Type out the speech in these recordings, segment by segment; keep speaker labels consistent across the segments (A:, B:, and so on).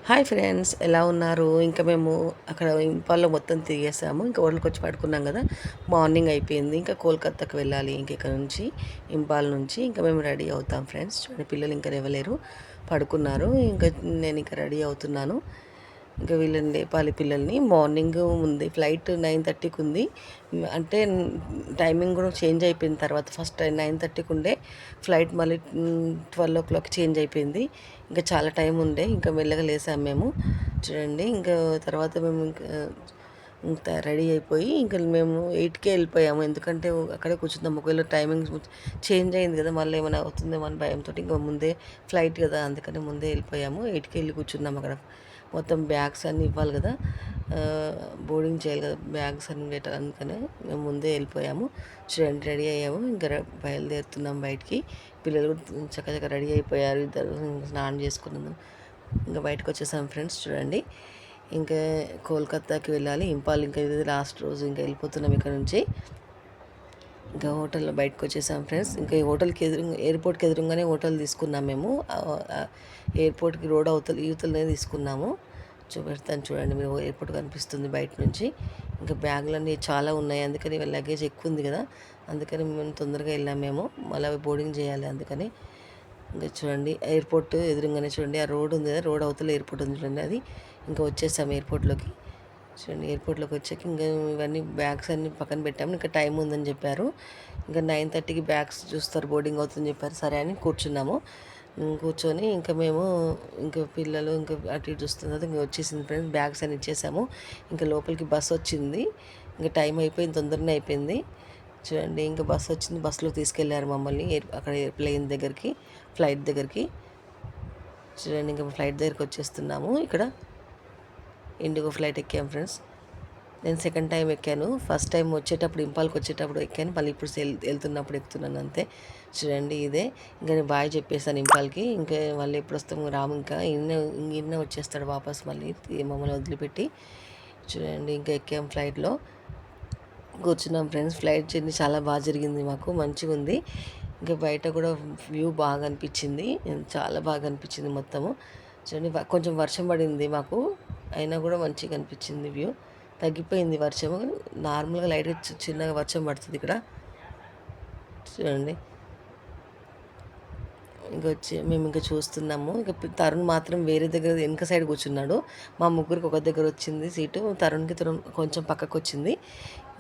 A: Hi friends, ఎలా ఉన్నారు? ఇంకా మేము అక్కడ ఇంపాల్లో మొత్తం తిరిగేసాము. ఇంకా హోటల్కి వచ్చి పడుకున్నాం కదా. మార్నింగ్ అయిపోయింది. ఇంకా కోల్కతాకి వెళ్ళాలి. ఇంక ఇక్కడ నుంచి ఇంపాల్ నుంచి ఇంకా మేము రెడీ అవుతాం ఫ్రెండ్స్. చూడండి, పిల్లలు ఇంకా లేవలేరు, పడుకున్నారు. ఇంకా నేను ఇంకా రెడీ అవుతున్నాను. ఇంకా వీళ్ళని లేపాలి పిల్లల్ని. మార్నింగ్ ఉంది ఫ్లైట్ 9:30కి ఉంది. అంటే టైమింగ్ కూడా చేంజ్ అయిపోయింది. తర్వాత ఫస్ట్ 9:30కి ఉండే ఫ్లైట్ మళ్ళీ 12 o'clock చేంజ్ అయిపోయింది. ఇంకా చాలా టైం ఉండే. ఇంకా మెల్లగా లేసాం మేము. చూడండి, ఇంకా తర్వాత మేము ఇంకా రెడీ అయిపోయి ఇంకా మేము 8కే వెళ్ళిపోయాము. ఎందుకంటే అక్కడే కూర్చుందాం, ఒకవేళ టైమింగ్ చేంజ్ అయింది కదా, మళ్ళీ ఏమైనా అవుతుందేమో అని భయంతో ఇంకా ముందే ఫ్లైట్ కదా, అందుకని ముందే వెళ్ళిపోయాము. 8కి వెళ్ళి కూర్చున్నాం అక్కడ. మొత్తం బ్యాగ్స్ అన్నీ ఇవ్వాలి కదా, బోర్డింగ్ చేయాలి కదా, బ్యాగ్స్ అన్నీ పెట్టాలి. అందుకనే మేము ముందే వెళ్ళిపోయాము. చూడండి, రెడీ అయ్యాము. ఇంకా బయలుదేరుతున్నాం బయటికి. పిల్లలు కూడా చక్కగా రెడీ అయిపోయారు. ఇద్దరు స్నానం చేసుకున్నాము. ఇంకా బయటకు వచ్చేసాం ఫ్రెండ్స్. చూడండి, ఇంకా కోల్కతాకి వెళ్ళాలి. ఇంపాల్ ఇంకా ఇది లాస్ట్ రోజు. ఇంకా వెళ్ళిపోతున్నాం ఇక్కడ నుంచి. ఇంకా హోటల్లో బయటకు వచ్చేసాం ఫ్రెండ్స్. ఇంకా ఈ హోటల్కి ఎయిర్పోర్ట్కి ఎదురుగానే హోటల్ తీసుకున్నాం మేము. ఎయిర్పోర్ట్కి రోడ్ యూతలనే తీసుకున్నాము. చూపెడతాను చూడండి, మీరు ఎయిర్పోర్ట్ కనిపిస్తుంది బయట నుంచి. ఇంకా బ్యాగులన్నీ చాలా ఉన్నాయి, అందుకని లగేజ్ ఎక్కువ ఉంది కదా, అందుకని మేము తొందరగా వెళ్ళాము. మేము మళ్ళీ బోర్డింగ్ చేయాలి, అందుకని. ఇంకా చూడండి, ఎయిర్పోర్ట్ ఎదురుగానే చూడండి, ఆ రోడ్ ఉంది కదా, రోడ్ అవతల ఎయిర్పోర్ట్ ఉంది చూడండి, అది. ఇంకా వచ్చేసాం ఎయిర్పోర్ట్లోకి. చూడండి, ఎయిర్పోర్ట్లోకి వచ్చాక ఇంకా ఇవన్నీ బ్యాగ్స్ అన్నీ పక్కన పెట్టాము. ఇంకా టైం ఉందని చెప్పారు. ఇంకా 9:30కి బ్యాగ్స్ చూస్తారు, బోర్డింగ్ అవుతుందని చెప్పారు. సరే అని కూర్చున్నాము. కూర్చొని ఇంకా మేము ఇంకా పిల్లలు ఇంకా అటు ఇటు చూస్తున్నారు. ఇంకా వచ్చేసింది ఫ్రెండ్స్, బ్యాగ్స్ అని ఇచ్చేసాము. ఇంకా లోపలికి బస్సు వచ్చింది. ఇంకా టైం అయిపోయింది, తొందరనే అయిపోయింది. చూడండి, ఇంకా బస్సు వచ్చింది. బస్సులో తీసుకెళ్లారు మమ్మల్ని అక్కడ ప్లేన్ దగ్గరికి, ఫ్లైట్ దగ్గరికి. చూడండి, ఇంకా ఫ్లైట్ దగ్గరికి వచ్చేస్తున్నాము. ఇక్కడ ఇండిగో ఫ్లైట్ ఎక్కాము ఫ్రెండ్స్. నేను సెకండ్ టైం ఎక్కాను. ఫస్ట్ టైం వచ్చేటప్పుడు ఇంపాల్కి వచ్చేటప్పుడు ఎక్కాను, మళ్ళీ ఇప్పుడు వెళ్తున్నప్పుడు ఎక్కుతున్నాను అంతే. చూడండి, ఇదే. ఇంకా నేను బాయ్ చెప్పేసాను ఇంపాల్కి. ఇంకా మళ్ళీ ఎప్పుడు వస్తాము రాము, ఇంకా ఇన్న వచ్చేస్తాడు వాపస్ మళ్ళీ మమ్మల్ని వదిలిపెట్టి. చూడండి, ఇంకా ఎక్కాము ఫ్లైట్లో, కూర్చున్నాం ఫ్రెండ్స్. ఫ్లైట్ జర్నీ చాలా బాగా జరిగింది మాకు, మంచిగా ఉంది. ఇంకా బయట కూడా వ్యూ బాగా అనిపించింది, చాలా బాగా అనిపించింది మొత్తము. చూడండి, కొంచెం వర్షం పడింది మాకు, అయినా కూడా మంచిగా అనిపించింది వ్యూ. తగ్గిపోయింది వర్షము, నార్మల్గా లైట్గా చిన్నగా వర్షం పడుతుంది ఇక్కడ. చూడండి, ఇంక వచ్చి మేము ఇంకా చూస్తున్నాము. ఇంకా తరుణ్ మాత్రం వేరే దగ్గర వెనక సైడ్ కూర్చున్నాడు. మా ముగ్గురికి ఒక దగ్గర వచ్చింది సీటు, తరుణ్కి కొంచెం పక్కకు వచ్చింది.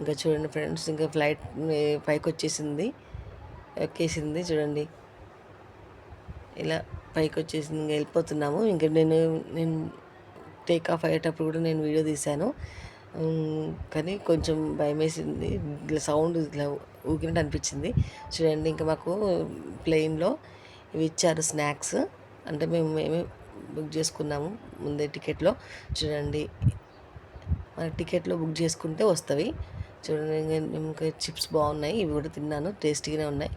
A: ఇంకా చూడండి ఫ్రెండ్స్, ఇంకా ఫ్లైట్ పైకి వచ్చేసింది, ఎక్కేసింది. చూడండి, ఇలా పైకి వచ్చేసింది. ఇంకా వెళ్ళిపోతున్నాము. ఇంకా నేను టేక్ ఆఫ్ అయ్యేటప్పుడు కూడా నేను వీడియో తీశాను, కానీ కొంచెం భయం వేసింది. ఇట్లా సౌండ్ ఇట్లా ఊగినట్టు అనిపించింది. చూడండి, ఇంకా మాకు ప్లేన్లో ఇవి ఇచ్చారు స్నాక్స్, అంటే మేమే బుక్ చేసుకున్నాము ముందే టికెట్లో. చూడండి, మన టికెట్లో బుక్ చేసుకుంటే వస్తవి. చూడండి, ఇంకా చిప్స్ బాగున్నాయి, ఇవి కూడా తిన్నాను, టేస్టీగానే ఉన్నాయి.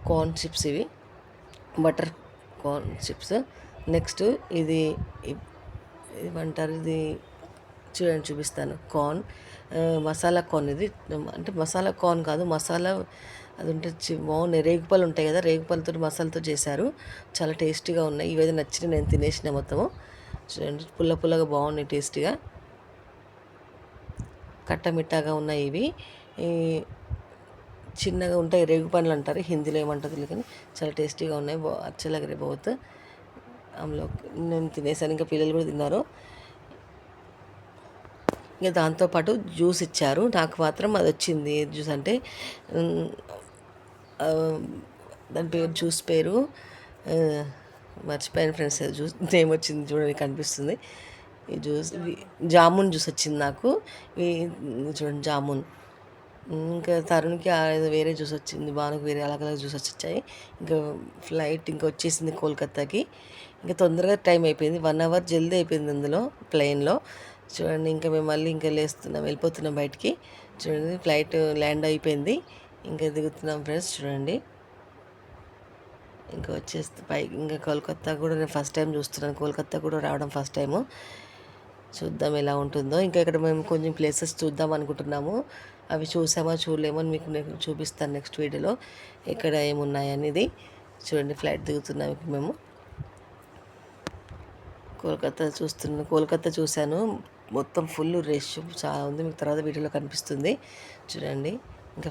A: కార్న్ చిప్స్ ఇవి, బటర్ కార్న్ చిప్స్. నెక్స్ట్ ఇది ఏమంటారు, ఇది చూడండి చూపిస్తాను. Corn, masala corn. ఇది అంటే మసాలా కార్న్ కాదు, మసాలా అది ఉంటే బాగున్నాయి. రేగుపళ్ళు ఉంటాయి కదా, రేగుపళ్ళతో మసాలాతో చేశారు, చాలా టేస్టీగా ఉన్నాయి. ఇవైతే నచ్చిన నేను తినేసిన మొత్తము. చూడండి, పుల్ల పుల్లగా బాగున్నాయి, టేస్టీగా కట్టమిట్టాగా ఉన్నాయి. ఇవి చిన్నగా ఉంటాయి, రేగు పండ్లు అంటారు, హిందీలో ఏమంటారు కానీ చాలా టేస్టీగా ఉన్నాయి. అచ్చే లగ్ రే బహుత్. అందులో నేను తినేసాను, ఇంకా పిల్లలు కూడా తిన్నారు. ఇంకా దాంతోపాటు జ్యూస్ ఇచ్చారు, నాకు మాత్రం అది వచ్చింది. జ్యూస్ అంటే దాని పేరు, జ్యూస్ పేరు మర్చిపోయాను ఫ్రెండ్స్. జ్యూస్ నేమ్ వచ్చింది చూడండి, కనిపిస్తుంది. ఈ జ్యూస్ జామున్ జ్యూస్ వచ్చింది నాకు. చూడండి, జామున్. ఇంకా తరుణ్కి వేరే జ్యూస్ వచ్చింది, బానుకి వేరే అలగ్ జ్యూస్ వచ్చాయి. ఇంకా ఫ్లైట్ ఇంకా వచ్చేసింది కోల్కతాకి. ఇంకా తొందరగా టైం అయిపోయింది, 1 hour జల్దీ అయిపోయింది అందులో ప్లేన్లో. చూడండి, ఇంకా మేము మళ్ళీ ఇంకా వెళ్ళిపోతున్నాం బయటికి. చూడండి, ఫ్లైట్ ల్యాండ్ అయిపోయింది, ఇంకా దిగుతున్నాం ఫ్రెండ్స్. చూడండి, ఇంకా వచ్చేస్తే ఇంకా కోల్కతా కూడా నేను ఫస్ట్ టైం చూస్తున్నాను, కోల్కతా కూడా రావడం ఫస్ట్ టైము. చూద్దాం ఎలా ఉంటుందో. ఇంకా ఇక్కడ మేము కొంచెం ప్లేసెస్ చూద్దాం అనుకుంటున్నాము, అవి చూసామో చూడలేమో మీకు నేను చూపిస్తాను నెక్స్ట్ వీడియోలో ఇక్కడ ఏమున్నాయి అనేది. చూడండి, ఫ్లైట్ దిగుతున్నాం ఇప్పుడు మేము కోల్కతా చూశాను. మొత్తం ఫుల్ రష్ చాలా ఉంది. మీకు తర్వాత వీడియోలో కనిపిస్తుంది చూడండి. ఇంకా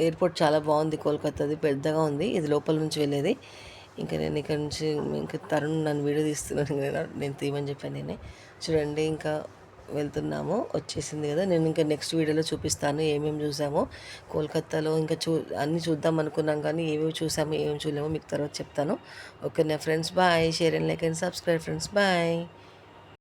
A: ఎయిర్పోర్ట్ చాలా బాగుంది. కోల్కతాది పెద్దగా ఉంది. ఇది లోపల నుంచి వెళ్ళేది. ఇంకా నేను ఇక్కడ నుంచి ఇంకా తరుణ్ నన్ను వీడియో తీస్తున్నాను. నేను తీయమని చెప్పాను నేనే. చూడండి ఇంకా వెళ్తున్నాము. వచ్చేసింది కదా. నేను ఇంకా నెక్స్ట్ వీడియోలో చూపిస్తాను ఏమేమి చూసామో కోల్కతాలో. ఇంకా అన్నీ చూద్దాం అనుకున్నాం కానీ ఏమేమి చూసామో ఏమేమి చూడలేమో మీకు తర్వాత చెప్తాను. ఓకే నా friends bye. Share and like and subscribe friends bye.